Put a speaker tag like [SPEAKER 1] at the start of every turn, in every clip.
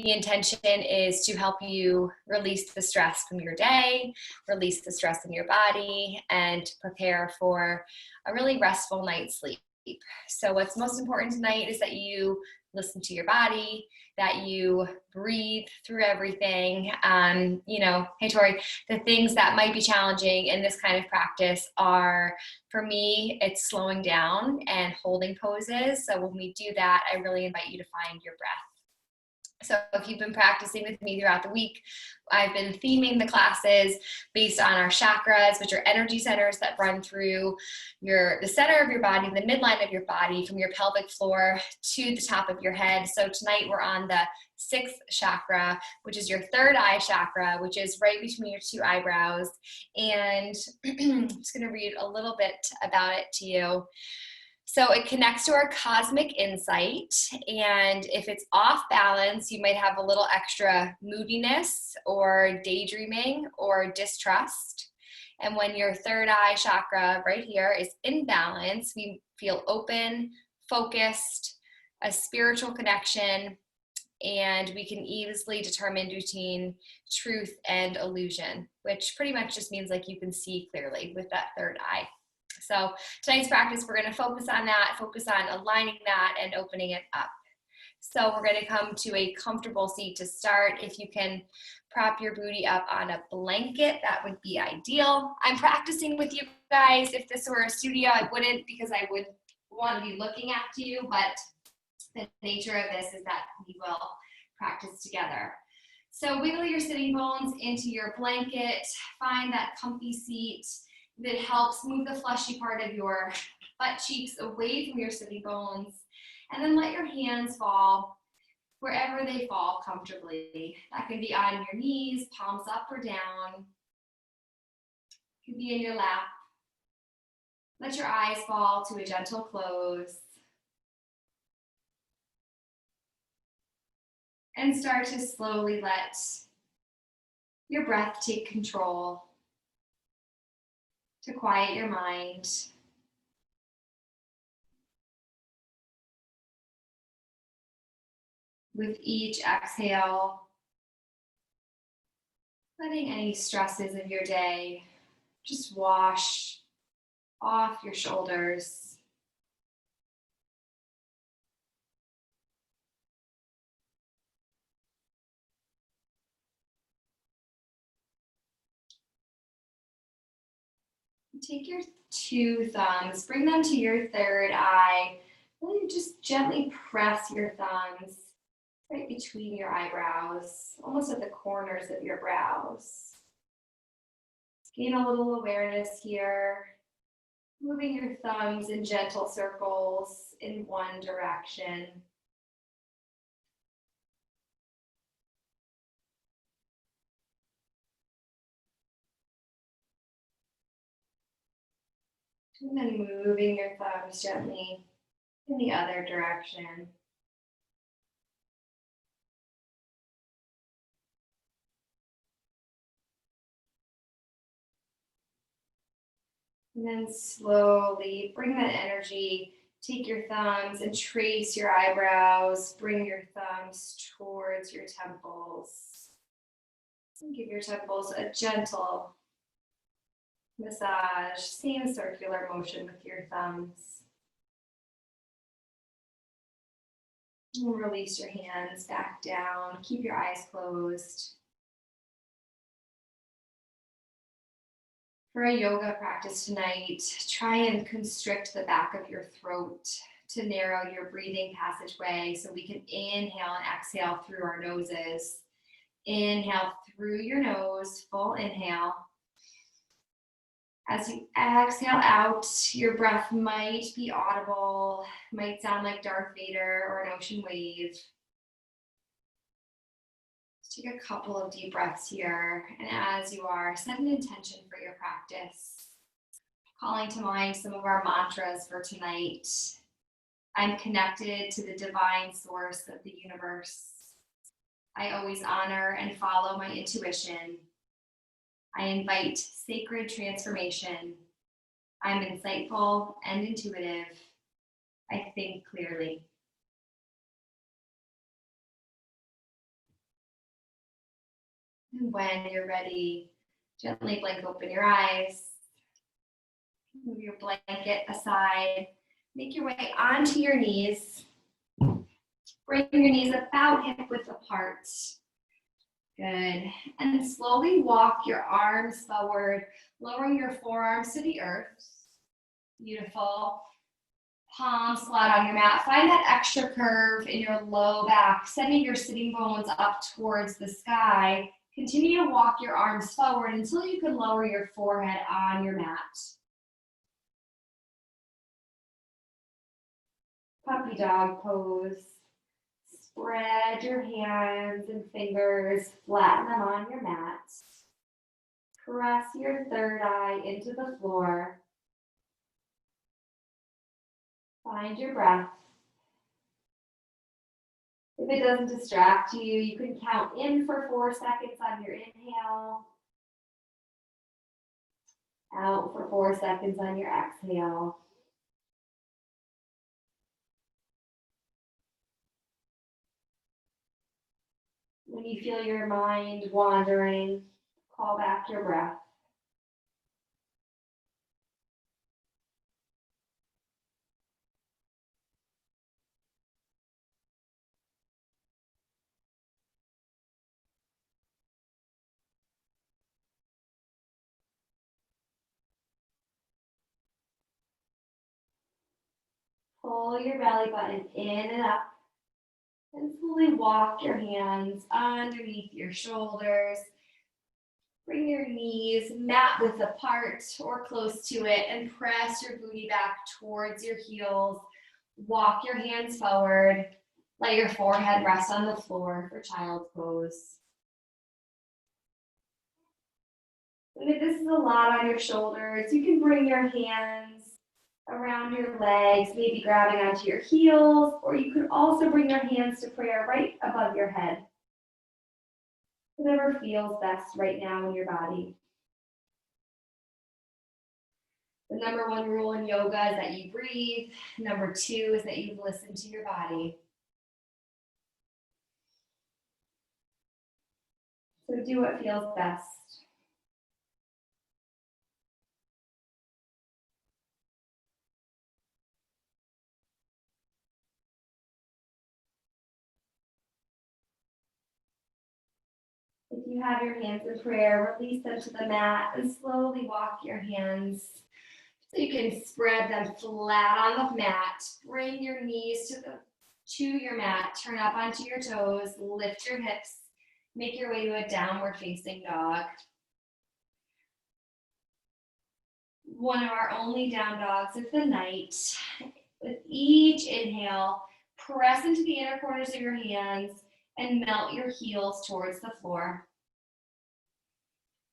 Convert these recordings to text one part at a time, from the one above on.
[SPEAKER 1] The intention is to help you release the stress from your day, release the stress in your body, and prepare for a really restful night's sleep. So what's most important tonight is that you listen to your body, that you breathe through everything. Hey Tori, the things that might be challenging in this kind of practice are, for me, it's slowing down and holding poses. So when we do that, I really invite you to find your breath. So if you've been practicing with me throughout the week, I've been theming the classes based on our chakras, which are energy centers that run through the center of your body, the midline of your body, from your pelvic floor to the top of your head. So tonight we're on the 6th chakra, which is your third eye chakra, which is right between your two eyebrows. And I'm just going to read a little bit about it to you. So it connects to our cosmic insight, and if it's off balance, you might have a little extra moodiness or daydreaming or distrust. And when your third eye chakra right here is in balance, we feel open, focused, a spiritual connection, and we can easily determine between truth and illusion, which pretty much just means like you can see clearly with that third eye. So tonight's practice, we're going to focus on that, focus on aligning that and opening it up. So we're going to come to a comfortable seat to start. If you can prop your booty up on a blanket, that would be ideal. I'm practicing with you guys. If this were a studio, I wouldn't, because I would want to be looking at you, but the nature of this is that we will practice together. So wiggle your sitting bones into your blanket, find that comfy seat that helps move the fleshy part of your butt cheeks away from your sitting bones, and then let your hands fall wherever they fall comfortably. That can be on your knees, palms up or down. It can be in your lap. Let your eyes fall to a gentle close. And start to slowly let your breath take control, to quiet your mind. With each exhale, letting any stresses of your day just wash off your shoulders. Take your two thumbs, bring them to your third eye. Really just gently press your thumbs right between your eyebrows, almost at the corners of your brows. Gain a little awareness here, moving your thumbs in gentle circles in one direction. And then moving your thumbs gently in the other direction. And then slowly bring that energy, take your thumbs and trace your eyebrows, bring your thumbs towards your temples. And give your temples a gentle massage, same circular motion with your thumbs. And release your hands back down, keep your eyes closed. For a yoga practice tonight, try and constrict the back of your throat to narrow your breathing passageway so we can inhale and exhale through our noses. Inhale through your nose, full inhale. As you exhale out, your breath might be audible, might sound like Darth Vader or an ocean wave. Take a couple of deep breaths here, and as you are, set an intention for your practice. Calling to mind some of our mantras for tonight. I'm connected to the divine source of the universe. I always honor and follow my intuition. I invite sacred transformation. I'm insightful and intuitive. I think clearly. And when you're ready, gently blink open your eyes. Move your blanket aside. Make your way onto your knees. Bring your knees about hip width apart. Good. And slowly walk your arms forward, lowering your forearms to the earth. Beautiful. Palms flat on your mat. Find that extra curve in your low back, sending your sitting bones up towards the sky. Continue to walk your arms forward until you can lower your forehead on your mat. Puppy dog pose. Spread your hands and fingers, flatten them on your mat. Press your third eye into the floor. Find your breath. If it doesn't distract you, you can count in for 4 seconds on your inhale. Out for 4 seconds on your exhale. When you feel your mind wandering, call back your breath. Pull your belly button in and up, and slowly walk your hands underneath your shoulders. Bring your knees mat width apart or close to it, and press your booty back towards your heels. Walk your hands forward. Let your forehead rest on the floor for child's pose. And if this is a lot on your shoulders, you can bring your hands around your legs, maybe grabbing onto your heels, or you could also bring your hands to prayer right above your head. Whatever feels best right now in your body. The number 1 rule in yoga is that you breathe. Number 2 is that you listen to your body. So do what feels best. If you have your hands in prayer, release them to the mat and slowly walk your hands so you can spread them flat on the mat. Bring your knees to your mat, turn up onto your toes, lift your hips, make your way to a downward facing dog. One of our only down dogs of the night. With each inhale, press into the inner corners of your hands and melt your heels towards the floor.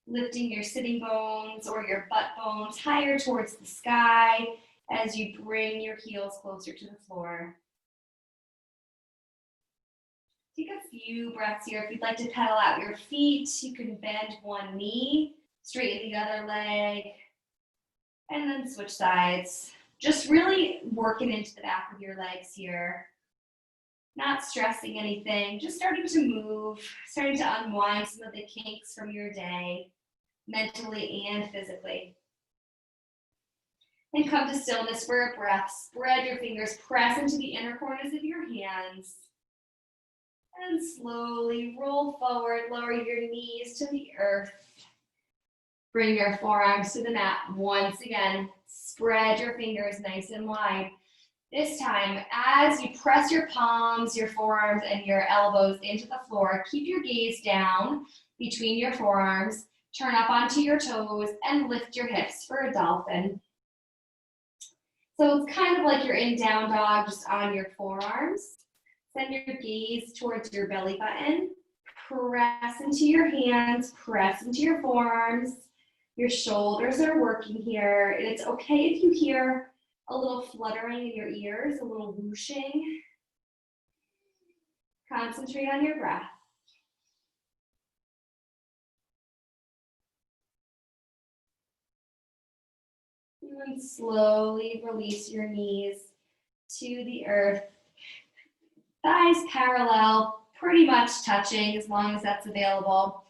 [SPEAKER 1] Lifting your sitting bones or your butt bones higher towards the sky as you bring your heels closer to the floor. Take a few breaths here. If you'd like to pedal out your feet, you can bend one knee, straighten the other leg, and then switch sides. Just really working into the back of your legs here. Not stressing anything, just starting to move, starting to unwind some of the kinks from your day, mentally and physically. And come to stillness for a breath. Spread your fingers, press into the inner corners of your hands. And slowly roll forward, lower your knees to the earth. Bring your forearms to the mat. Once again, spread your fingers nice and wide. This time, as you press your palms, your forearms, and your elbows into the floor, keep your gaze down between your forearms, turn up onto your toes, and lift your hips for a dolphin. So it's kind of like you're in down dog, just on your forearms. Send your gaze towards your belly button. Press into your hands, press into your forearms. Your shoulders are working here. And it's okay if you hear a little fluttering in your ears, a little whooshing. Concentrate on your breath. And slowly release your knees to the earth. Thighs parallel, pretty much touching as long as that's available.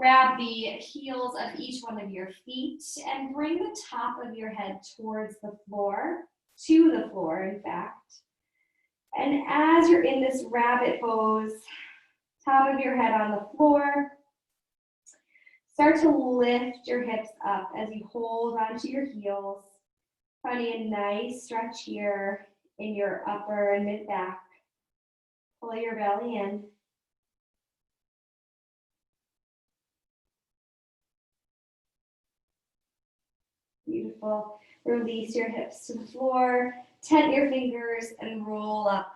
[SPEAKER 1] Grab the heels of each one of your feet and bring the top of your head towards the floor, to the floor, in fact. And as you're in this rabbit pose, top of your head on the floor, start to lift your hips up as you hold onto your heels, finding a nice stretch here in your upper and mid back. Pull your belly in. Beautiful. Release your hips to the floor, tent your fingers, and roll up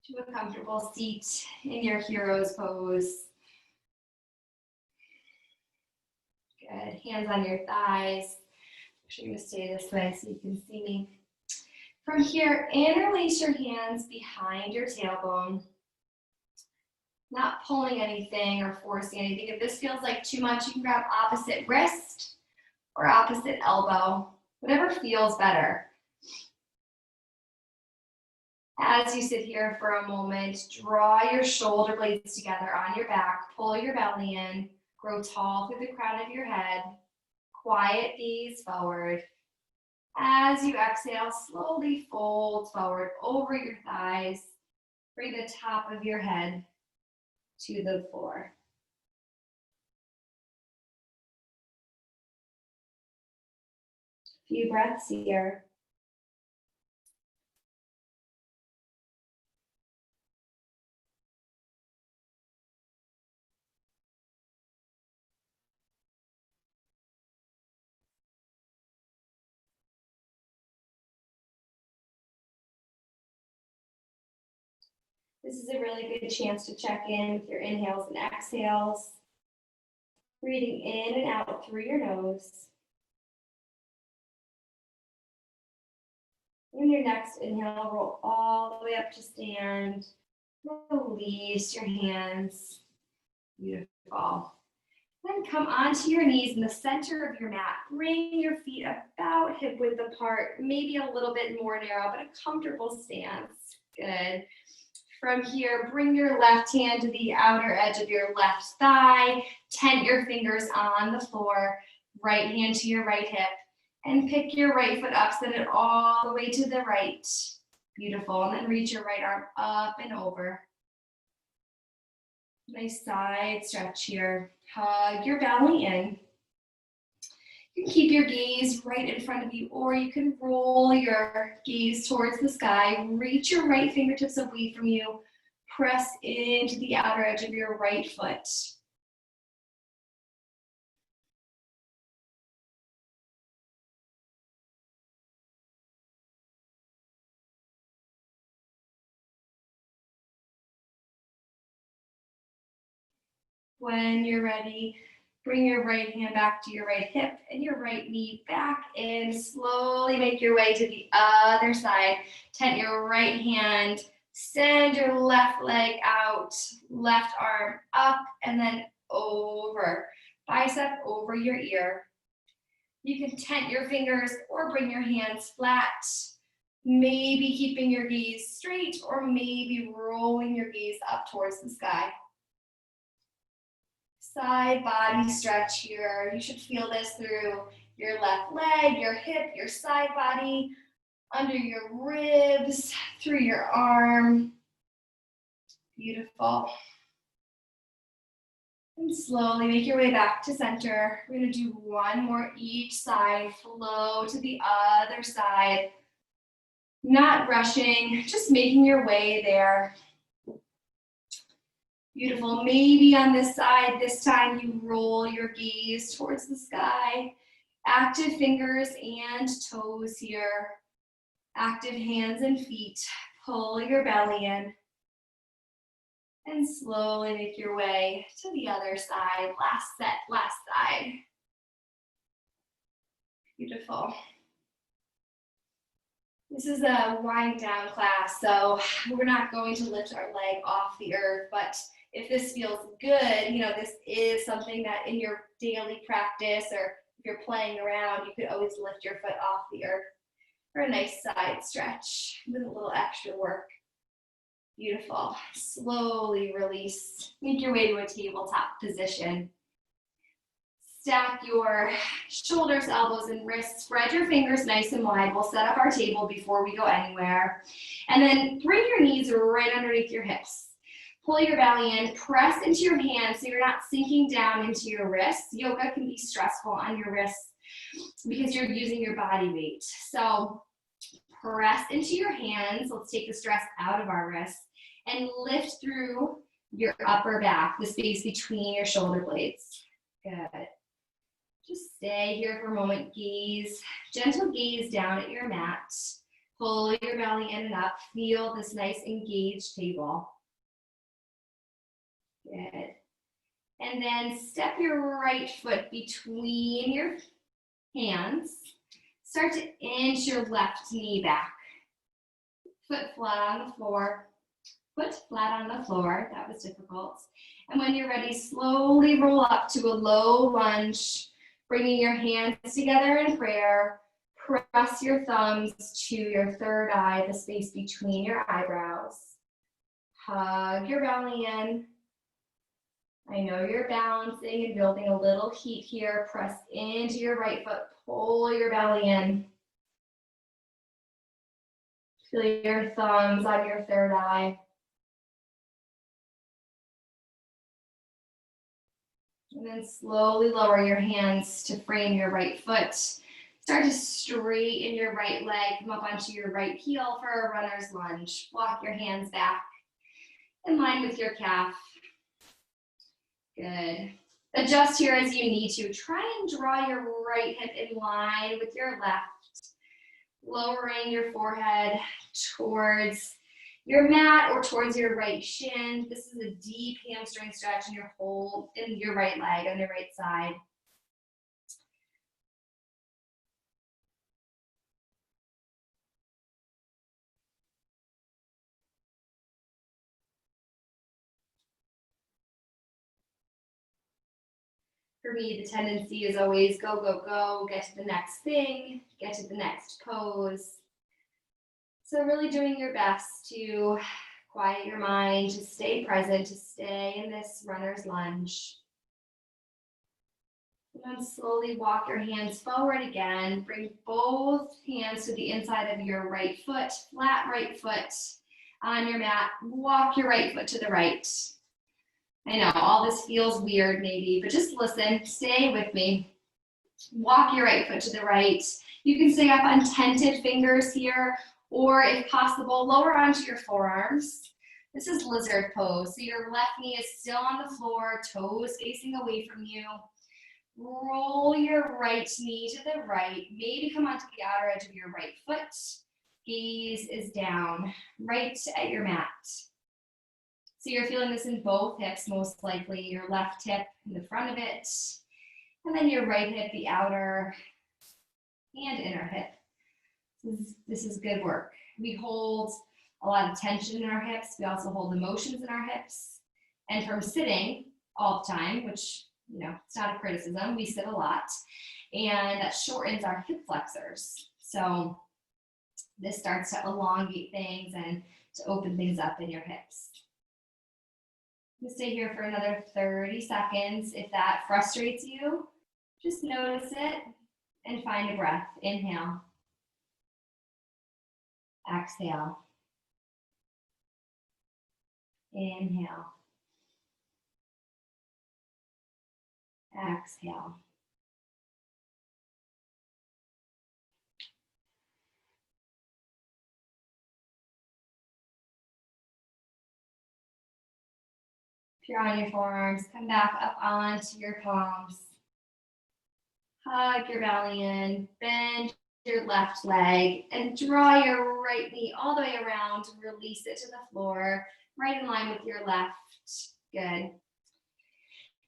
[SPEAKER 1] to a comfortable seat in your hero's pose. Good. Hands on your thighs. Make sure you stay this way so you can see me. From here, interlace your hands behind your tailbone. Not pulling anything or forcing anything. If this feels like too much, you can grab opposite wrist or opposite elbow, whatever feels better. As you sit here for a moment, draw your shoulder blades together on your back, pull your belly in, grow tall through the crown of your head, quiet gaze forward. As you exhale, slowly fold forward over your thighs, bring the top of your head to the floor. A few breaths here. This is a really good chance to check in with your inhales and exhales. Breathing in and out through your nose. In your next inhale, roll all the way up to stand. Release your hands. Beautiful. Then come onto your knees in the center of your mat. Bring your feet about hip width apart, maybe a little bit more narrow, but a comfortable stance. Good. From here, bring your left hand to the outer edge of your left thigh. Tent your fingers on the floor. Right hand to your right hip. And pick your right foot up, send it all the way to the right. Beautiful. And then reach your right arm up and over. Nice side stretch here. Hug your belly in. You can keep your gaze right in front of you, or you can roll your gaze towards the sky. Reach your right fingertips away from you. Press into the outer edge of your right foot. When you're ready, bring your right hand back to your right hip and your right knee back in. Slowly make your way to the other side. Tent your right hand, send your left leg out, left arm up and then over. Bicep over your ear. You can tent your fingers or bring your hands flat. Maybe keeping your gaze straight or maybe rolling your gaze up towards the sky. Side body stretch here. You should feel this through your left leg, your hip, your side body, under your ribs, through your arm. Beautiful. And slowly make your way back to center. We're going to do one more each side. Flow to the other side. Not rushing, just making your way there. Beautiful. Maybe on this side, this time you roll your gaze towards the sky. Active fingers and toes here. Active hands and feet. Pull your belly in. And slowly make your way to the other side. Last set, last side. Beautiful. This is a wind down class, so we're not going to lift our leg off the earth, but if this feels good, you know, this is something that in your daily practice or if you're playing around, you could always lift your foot off the earth for a nice side stretch with a little extra work. Beautiful. Slowly release. Make your way to a tabletop position. Stack your shoulders, elbows, and wrists. Spread your fingers nice and wide. We'll set up our table before we go anywhere. And then bring your knees right underneath your hips. Pull your belly in, press into your hands so you're not sinking down into your wrists. Yoga can be stressful on your wrists because you're using your body weight. So press into your hands. Let's take the stress out of our wrists and lift through your upper back, the space between your shoulder blades. Good. Just stay here for a moment. Gaze, gentle gaze down at your mat. Pull your belly in and up. Feel this nice engaged table. Good. And then step your right foot between your hands. Start to inch your left knee back. Foot flat on the floor. Foot flat on the floor. That was difficult. And when you're ready, slowly roll up to a low lunge, bringing your hands together in prayer. Press your thumbs to your third eye, the space between your eyebrows. Hug your belly in. I know you're balancing and building a little heat here. Press into your right foot. Pull your belly in. Feel your thumbs on your third eye. And then slowly lower your hands to frame your right foot. Start to straighten your right leg. Come up onto your right heel for a runner's lunge. Walk your hands back in line with your calf. Good. Adjust here as you need to. Try and draw your right hip in line with your left. Lowering your forehead towards your mat or towards your right shin. This is a deep hamstring stretch in your whole, in your right leg on your right side. For me, the tendency is always go, go, go, get to the next thing, get to the next pose. So really doing your best to quiet your mind, to stay present, to stay in this runner's lunge. And then slowly walk your hands forward again. Bring both hands to the inside of your right foot, flat right foot on your mat. Walk your right foot to the right. I know all this feels weird maybe, but just listen, stay with me. Walk your right foot to the right. You can stay up on tented fingers here, or if possible, lower onto your forearms. This is lizard pose. So your left knee is still on the floor, toes facing away from you. Roll your right knee to the right. Maybe come onto the outer edge of your right foot. Gaze is down, right at your mat. So you're feeling this in both hips, most likely. Your left hip in the front of it, and then your right hip, the outer and inner hip. This is good work. We hold a lot of tension in our hips. We also hold emotions in our hips. And from sitting all the time, which, you know, it's not a criticism, we sit a lot, and that shortens our hip flexors. So this starts to elongate things and to open things up in your hips. We'll stay here for another 30 seconds. If that frustrates you, just notice it and find a breath. Inhale. Exhale. Inhale. Exhale. If you're on your forearms, come back up onto your palms. Hug your belly in, bend your left leg, and draw your right knee all the way around. Release it to the floor, right in line with your left. Good.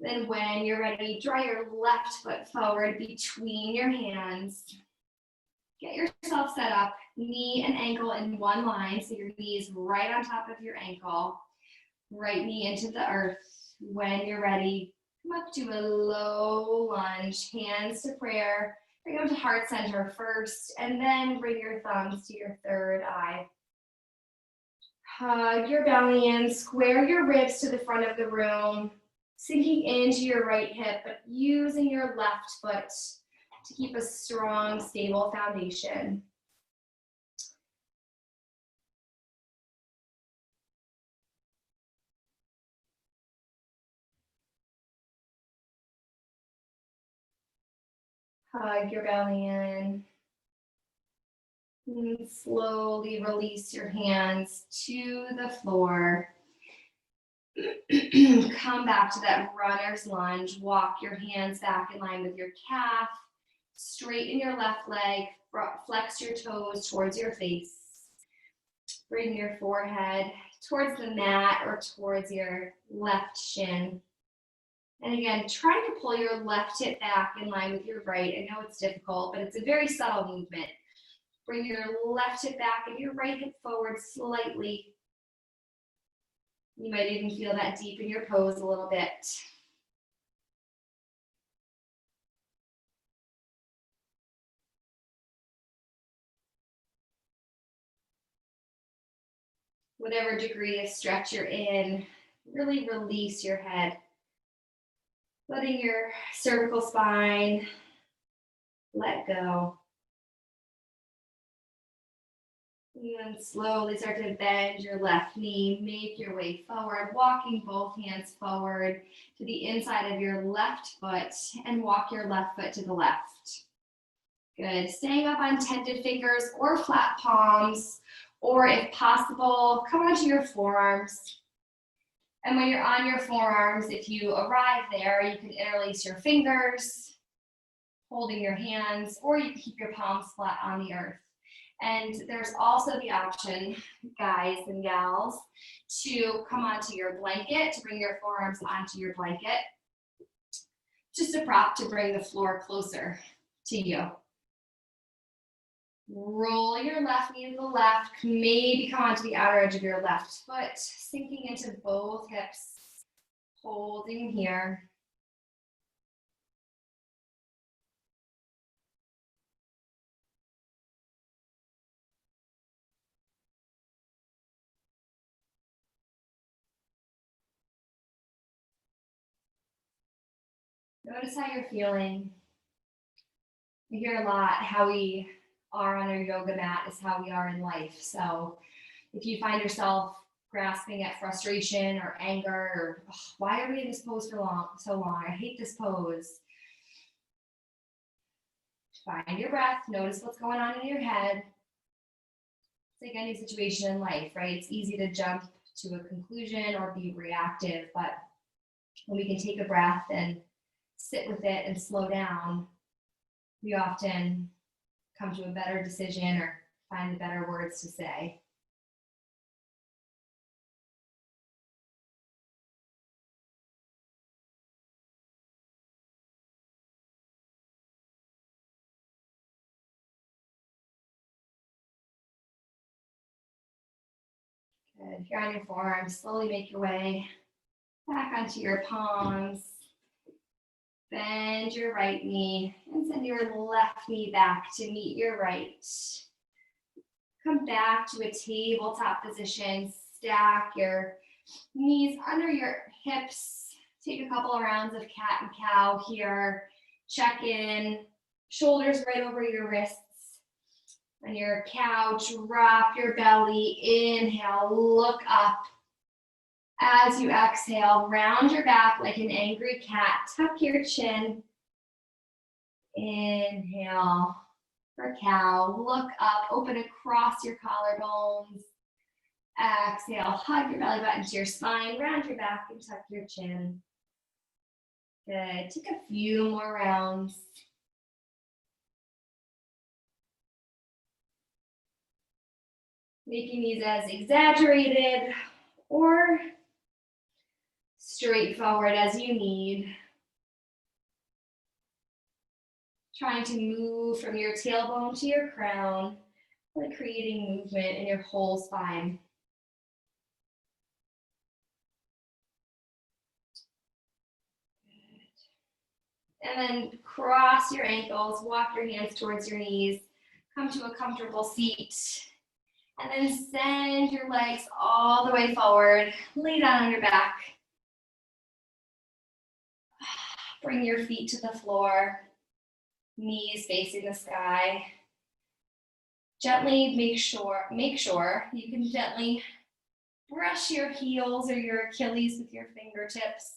[SPEAKER 1] Then when you're ready, draw your left foot forward between your hands. Get yourself set up, knee and ankle in one line, so your knee is right on top of your ankle. Right knee into the earth. When you're ready, come up to a low lunge, hands to prayer. Bring them to heart center first, and then bring your thumbs to your third eye. Hug your belly in, square your ribs to the front of the room, sinking into your right hip, but using your left foot to keep a strong, stable foundation. Hug your belly in. And slowly release your hands to the floor. Come back to that runner's lunge. Walk your hands back in line with your calf. Straighten your left leg. Flex your toes towards your face. Bring your forehead towards the mat or towards your left shin. And again, try to pull your left hip back in line with your right. I know it's difficult, but it's a very subtle movement. Bring your left hip back and your right hip forward slightly. You might even feel that deep in your pose a little bit. Whatever degree of stretch you're in, really release your head. Letting your cervical spine let go. And then slowly start to bend your left knee, make your way forward, walking both hands forward to the inside of your left foot and walk your left foot to the left. Good, staying up on tented fingers or flat palms, or if possible, come onto your forearms. And when you're on your forearms, if you arrive there, you can interlace your fingers, holding your hands, or you can keep your palms flat on the earth. And there's also the option, guys and gals, to come onto your blanket, to bring your forearms onto your blanket. Just a prop to bring the floor closer to you. Roll your left knee to the left, maybe come onto the outer edge of your left foot, sinking into both hips, holding here. Notice how you're feeling. I hear a lot how we are on our yoga mat is how we are in life. So if you find yourself grasping at frustration or anger or why are we in this pose for so long? I hate this pose. Find your breath, notice what's going on in your head. It's like any situation in life, right? It's easy to jump to a conclusion or be reactive, but when we can take a breath and sit with it and slow down, we often come to a better decision or find the better words to say. Good. If you're on your forearms, slowly make your way back onto your palms. Bend your right knee and send your left knee back to meet your right. Come back to a tabletop position. Stack your knees under your hips. Take a couple of rounds of cat and cow here. Check in. Shoulders right over your wrists. On your cow, drop your belly. Inhale, look up. As you exhale, round your back like an angry cat. Tuck your chin. Inhale for cow. Look up, open across your collarbones. Exhale, hug your belly button to your spine. Round your back and tuck your chin. Good. Take a few more rounds. Making these as exaggerated or straightforward as you need. Trying to move from your tailbone to your crown, like creating movement in your whole spine. Good. And then cross your ankles, walk your hands towards your knees, come to a comfortable seat. And then send your legs all the way forward. Lay down on your back. Bring your feet to the floor. Knees facing the sky. Gently make sure you can gently brush your heels or your Achilles with your fingertips.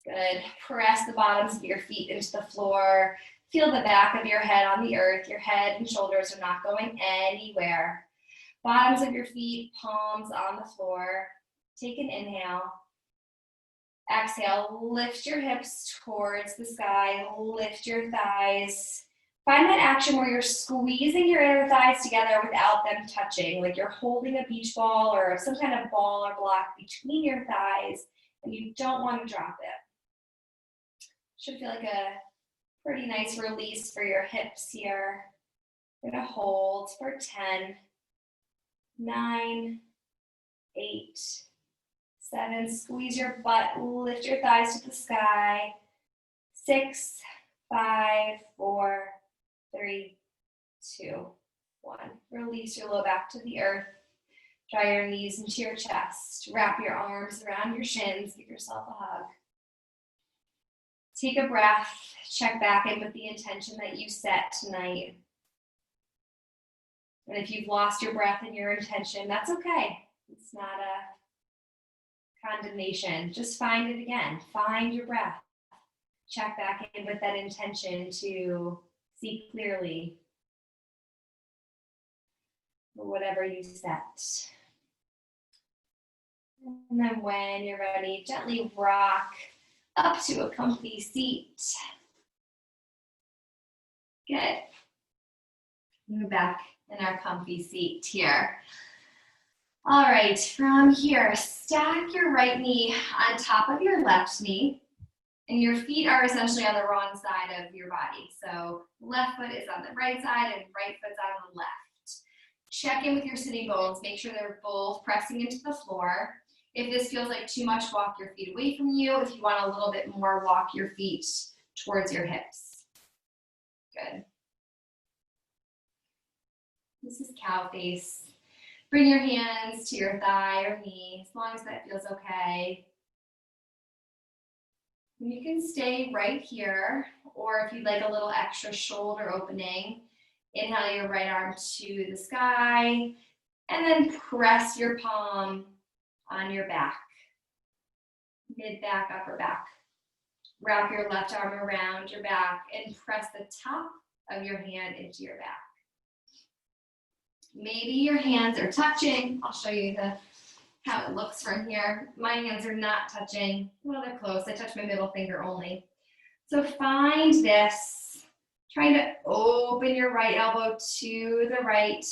[SPEAKER 1] Good. Press the bottoms of your feet into the floor. Feel the back of your head on the earth. Your head and shoulders are not going anywhere. Bottoms of your feet, palms on the floor. Take an inhale. Exhale, lift your hips towards the sky. Lift your thighs. Find that action where you're squeezing your inner thighs together without them touching, like you're holding a beach ball or some kind of ball or block between your thighs, and you don't want to drop it. Should feel like a pretty nice release for your hips here. We're gonna hold for 10, 9, 8, 7. Squeeze your butt, lift your thighs to the sky. 6, 5, 4, 3, 2, 1. Release your low back to the earth. Draw your knees into your chest. Wrap your arms around your shins. Give yourself a hug. Take a breath. Check back in with the intention that you set tonight. And if you've lost your breath and your intention, that's okay. It's not a condemnation. Just find it again. Find your breath. Check back in with that intention to see clearly for whatever you set. And then when you're ready, gently rock up to a comfy seat. Good. We're back in our comfy seat here. All right, from here, stack your right knee on top of your left knee, and your feet are essentially on the wrong side of your body. So left foot is on the right side and right foot's on the left. Check in with your sitting bones. Make sure they're both pressing into the floor. If this feels like too much, walk your feet away from you. If you want a little bit more, walk your feet towards your hips. Good. This is cow face. Bring your hands to your thigh or knee, as long as that feels okay. And you can stay right here, or if you'd like a little extra shoulder opening, inhale your right arm to the sky, and then press your palm on your back, mid-back, upper back. Wrap your left arm around your back and press the top of your hand into your back. Maybe your hands are touching. I'll show you how it looks from here. My hands are not touching. Well, they're close. I touch my middle finger only. So find this. Trying to open your right elbow to the right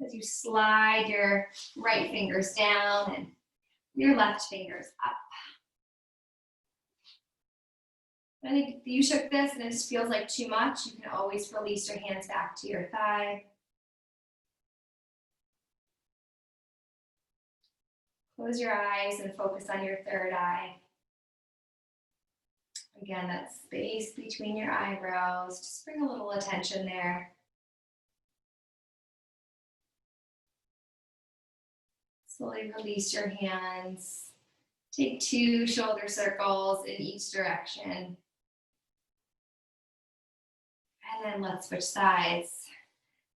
[SPEAKER 1] as you slide your right fingers down and your left fingers up. I think if you shook this and it just feels like too much, you can always release your hands back to your thigh. Close your eyes and focus on your third eye. Again, that space between your eyebrows. Just bring a little attention there. Slowly release your hands. Take 2 shoulder circles in each direction. And then let's switch sides.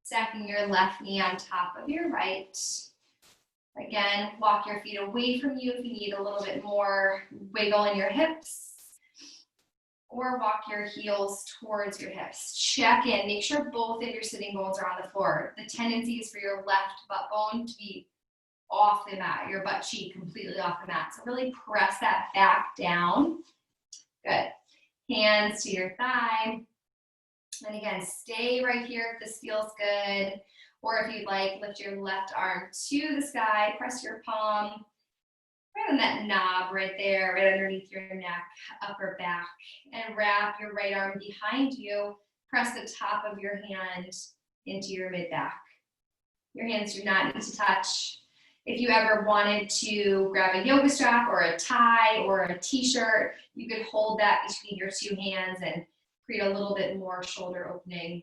[SPEAKER 1] Stacking your left knee on top of your right. Again, walk your feet away from you if you need a little bit more wiggle in your hips, or walk your heels towards your hips. Check in, make sure both of your sitting bones are on the floor. The tendency is for your left butt bone to be off the mat, your butt cheek completely off the mat. So really press that back down. Good. Hands to your thigh. And again, stay right here if this feels good. Or if you'd like, lift your left arm to the sky, press your palm right on that knob right there, right underneath your neck, upper back, and wrap your right arm behind you. Press the top of your hand into your mid-back. Your hands do not need to touch. If you ever wanted to grab a yoga strap or a tie or a t-shirt, you could hold that between your 2 hands and create a little bit more shoulder opening.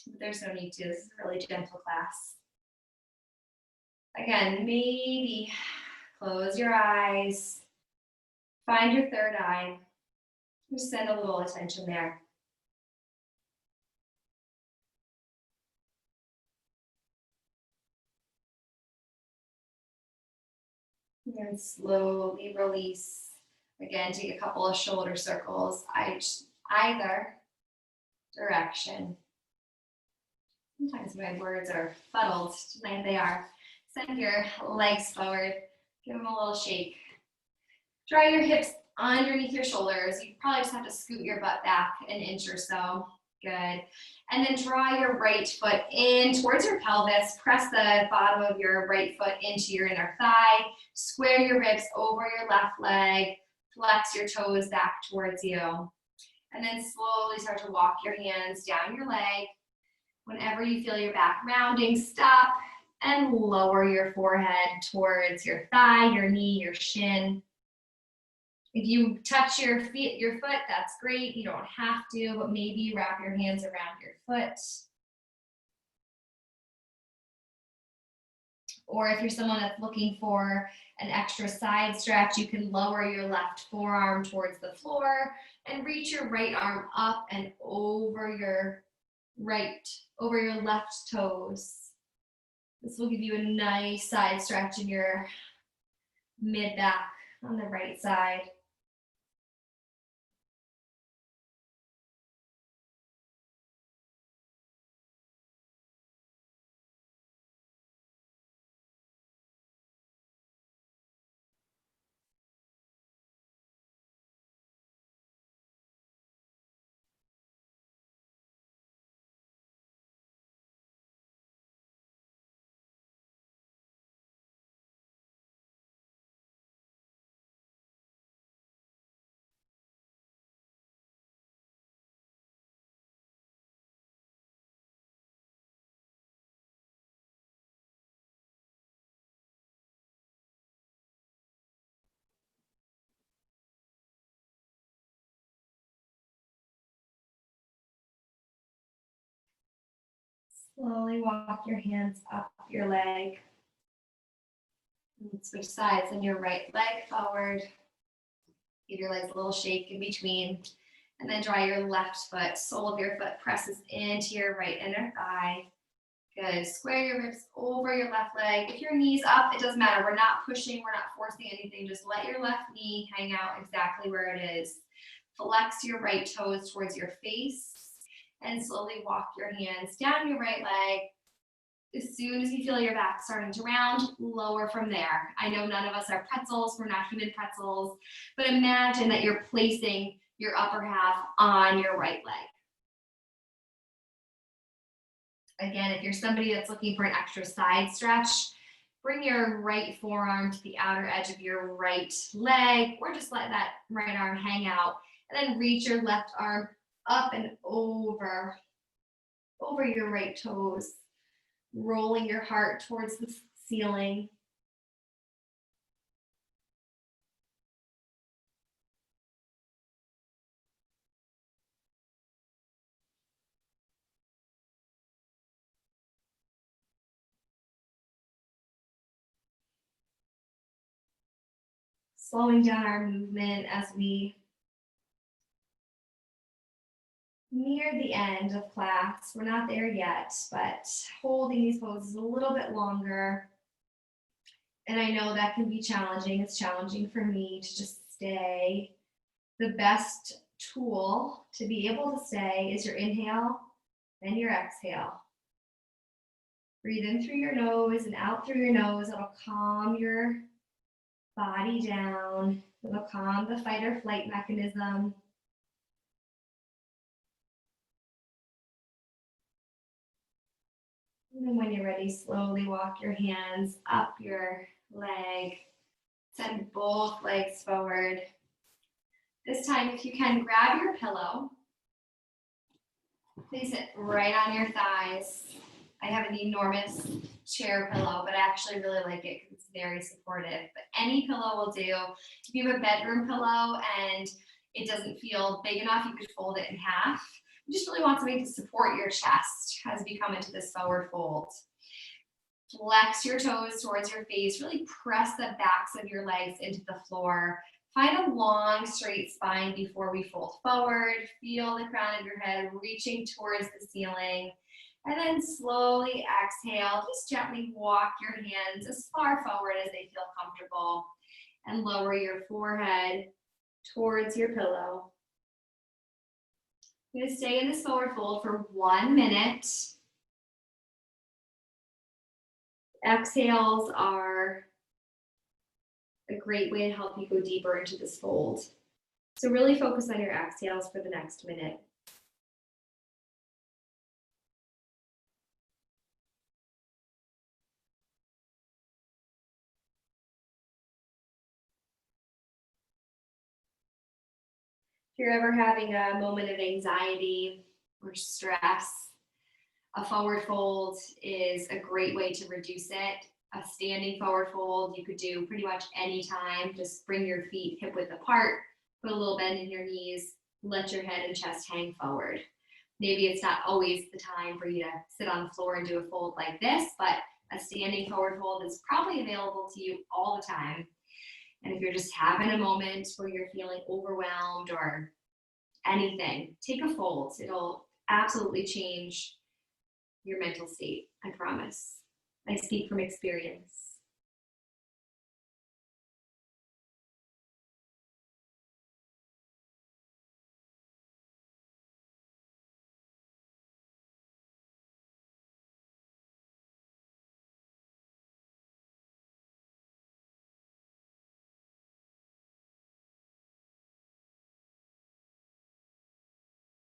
[SPEAKER 1] But there's no need to. This is a really gentle class. Again, maybe close your eyes, find your third eye, just send a little attention there. And then slowly release. Again, take a couple of shoulder circles, either direction. Sometimes my words are fuddled, tonight they are. Send your legs forward, give them a little shake. Draw your hips underneath your shoulders. You probably just have to scoot your butt back an inch or so. Good. And then draw your right foot in towards your pelvis. Press the bottom of your right foot into your inner thigh. Square your ribs over your left leg. Flex your toes back towards you. And then slowly start to walk your hands down your leg. Whenever you feel your back rounding, stop and lower your forehead towards your thigh, your knee, your shin. If you touch your foot, that's great. You don't have to, but maybe wrap your hands around your foot. Or if you're someone that's looking for an extra side stretch, you can lower your left forearm towards the floor and reach your right arm up and over your left toes. This will give you a nice side stretch in your mid back on the right side. Slowly walk your hands up your leg. And switch sides and your right leg forward. Give your legs a little shake in between. And then draw your left foot, sole of your foot presses into your right inner thigh. Good. Square your ribs over your left leg. If your knee's up, it doesn't matter. We're not pushing, we're not forcing anything. Just let your left knee hang out exactly where it is. Flex your right toes towards your face and slowly walk your hands down your right leg. As soon as you feel your back starting to round, lower from there. I know none of us are pretzels, we're not human pretzels, but imagine that you're placing your upper half on your right leg. Again, if you're somebody that's looking for an extra side stretch, bring your right forearm to the outer edge of your right leg, or just let that right arm hang out, and then reach your left arm up and over your right toes, rolling your heart towards the ceiling. Slowing down our movement as we near the end of class. We're not there yet, but holding these poses a little bit longer. And I know that can be challenging. It's challenging for me to just stay. The best tool to be able to stay is your inhale and your exhale. Breathe in through your nose and out through your nose. It'll calm your body down. It'll calm the fight or flight mechanism. And then when you're ready, slowly walk your hands up your leg. Send both legs forward. This time, if you can, grab your pillow. Place it right on your thighs. I have an enormous chair pillow, but I actually really like it because it's very supportive. But any pillow will do. If you have a bedroom pillow and it doesn't feel big enough, you could fold it in half. You just really want something to support your chest as you come into this forward fold. Flex your toes towards your face. Really press the backs of your legs into the floor. Find a long, straight spine before we fold forward. Feel the crown of your head reaching towards the ceiling. And then slowly exhale. Just gently walk your hands as far forward as they feel comfortable. And lower your forehead towards your pillow. You're going to stay in this forward fold for 1 minute. Exhales are a great way to help you go deeper into this fold. So really focus on your exhales for the next minute. If you're ever having a moment of anxiety or stress, a forward fold is a great way to reduce it. A standing forward fold you could do pretty much any time. Just bring your feet hip width apart, put a little bend in your knees, let your head and chest hang forward. Maybe it's not always the time for you to sit on the floor and do a fold like this, but a standing forward fold is probably available to you all the time. And if you're just having a moment where you're feeling overwhelmed or anything, take a fold. It'll absolutely change your mental state, I promise. I speak from experience.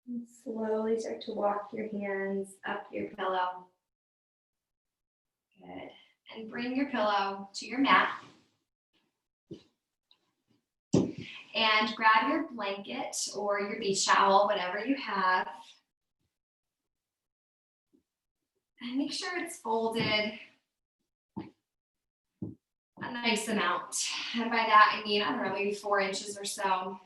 [SPEAKER 1] And slowly start to walk your hands up your pillow. Good. And bring your pillow to your mat. And grab your blanket or your beach towel, whatever you have. And make sure it's folded a nice amount. And by that, I mean, I don't know, maybe 4 inches or so.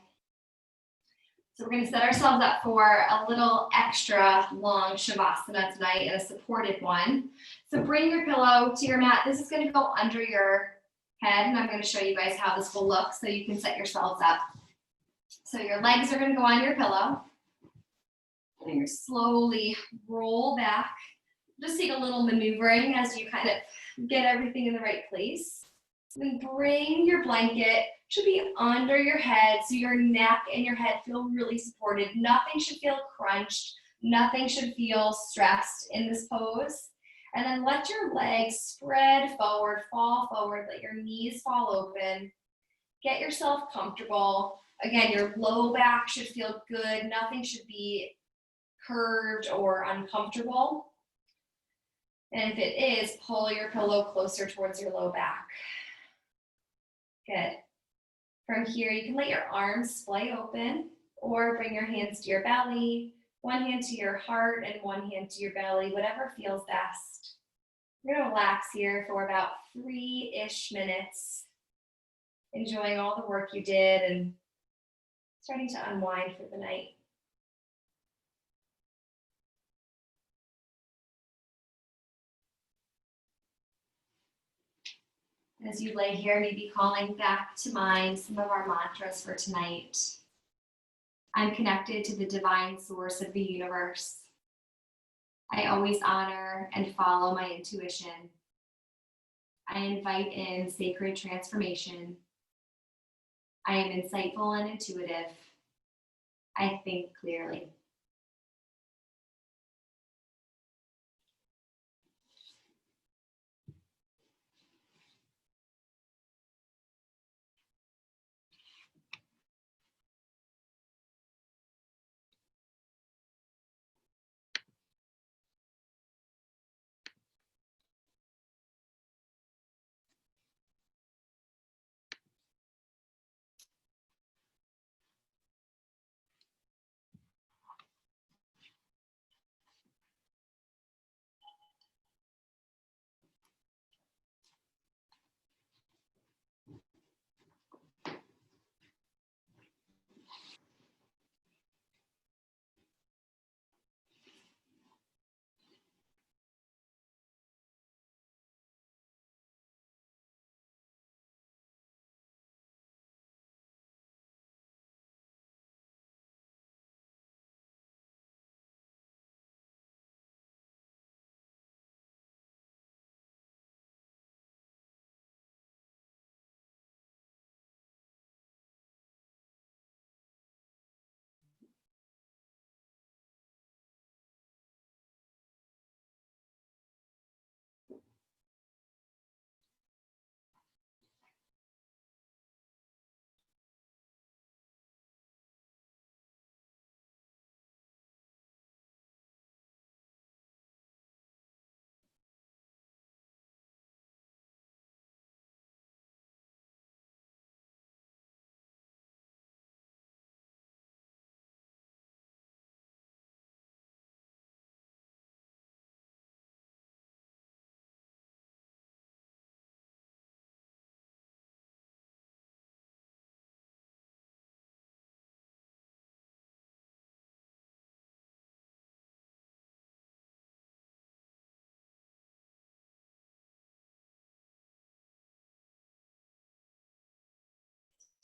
[SPEAKER 1] So we're going to set ourselves up for a little extra long Shavasana tonight and a supported one. So bring your pillow to your mat. This is going to go under your head, and I'm going to show you guys how this will look so you can set yourselves up. So your legs are going to go on your pillow. And you're slowly roll back. Just take a little maneuvering as you kind of get everything in the right place. Then bring your blanket, should be under your head so your neck and your head feel really supported. Nothing should feel crunched. Nothing should feel stressed in this pose. And then let your legs spread forward, fall forward, let your knees fall open. Get yourself comfortable. Again, your low back should feel good. Nothing should be curved or uncomfortable. And if it is, pull your pillow closer towards your low back. Good. From here, you can let your arms splay open or bring your hands to your belly, one hand to your heart and one hand to your belly, whatever feels best. You're going to relax here for about 3-ish minutes, enjoying all the work you did and starting to unwind for the night. As you lay here, maybe calling back to mind some of our mantras for tonight. I'm connected to the divine source of the universe. I always honor and follow my intuition. I invite in sacred transformation. I am insightful and intuitive. I think clearly.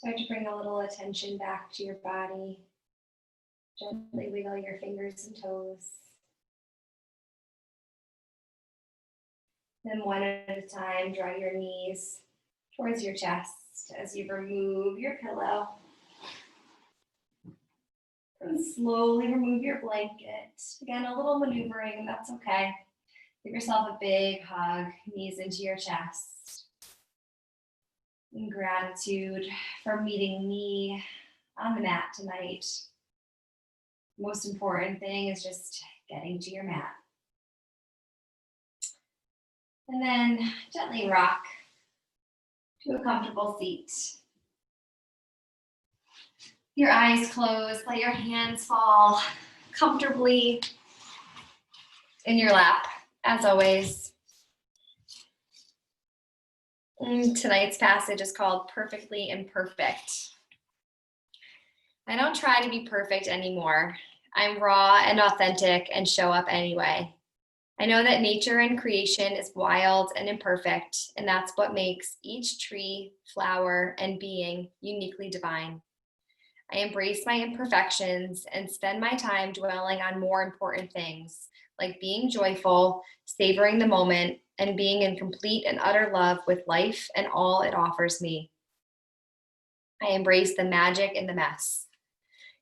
[SPEAKER 1] Start to bring a little attention back to your body. Gently wiggle your fingers and toes. Then one at a time, draw your knees towards your chest as you remove your pillow. And slowly remove your blanket. Again, a little maneuvering, that's okay. Give yourself a big hug, knees into your chest. And gratitude for meeting me on the mat tonight. Most important thing is just getting to your mat. And then gently rock to a comfortable seat. Your eyes closed, let your hands fall comfortably in your lap, as always. And tonight's passage is called Perfectly Imperfect. I don't try to be perfect anymore. I'm raw and authentic and show up anyway. I know that nature and creation is wild and imperfect, and that's what makes each tree, flower, and being uniquely divine. I embrace my imperfections and spend my time dwelling on more important things, like being joyful, savoring the moment, and being in complete and utter love with life and all it offers me. I embrace the magic in the mess.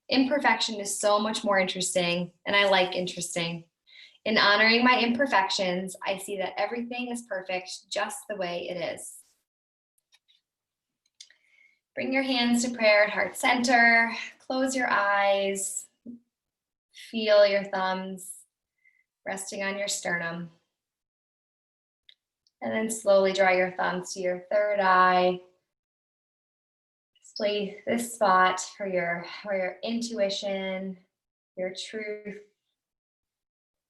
[SPEAKER 1] Imperfection is so much more interesting, and I like interesting. In honoring my imperfections, I see that everything is perfect just the way it is. Bring your hands to prayer at heart center. Close your eyes. Feel your thumbs resting on your sternum. And then slowly draw your thumbs to your third eye. Display this spot for where your intuition, your truth,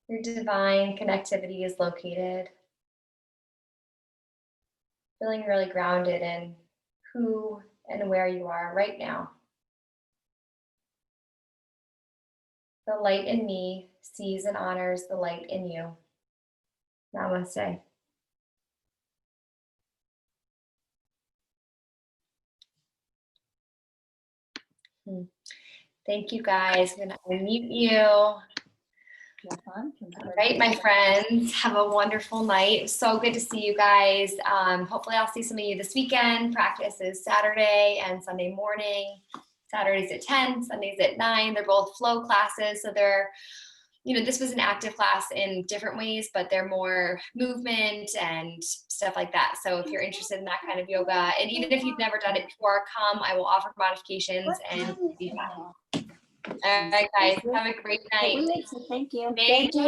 [SPEAKER 1] your divine connectivity is located. Feeling really grounded in who and where you are right now. The light in me sees and honors the light in you. Namaste. Thank you guys. I'm going to unmute you. All right, my friends, have a wonderful night. So good to see you guys. Hopefully I'll see some of you this weekend. Practice is Saturday and Sunday morning. Saturday's at 10, Sundays at 9. They're both flow classes. So they're, this was an active class in different ways, but they're more movement and stuff like that. So if you're interested in that kind of yoga, and even if you've never done it before, come. I will offer modifications and feedback. All right, guys, have a great night.
[SPEAKER 2] Thank you.
[SPEAKER 1] Thank you.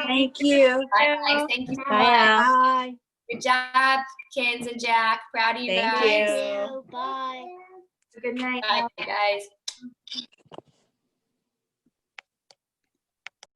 [SPEAKER 2] Thank you.
[SPEAKER 1] Bye, guys. Thank you so much.
[SPEAKER 2] Bye.
[SPEAKER 1] Good job, Kins and Jack. Proud of you guys.
[SPEAKER 2] Thank you.
[SPEAKER 3] Bye.
[SPEAKER 2] Good night.
[SPEAKER 1] Bye, guys.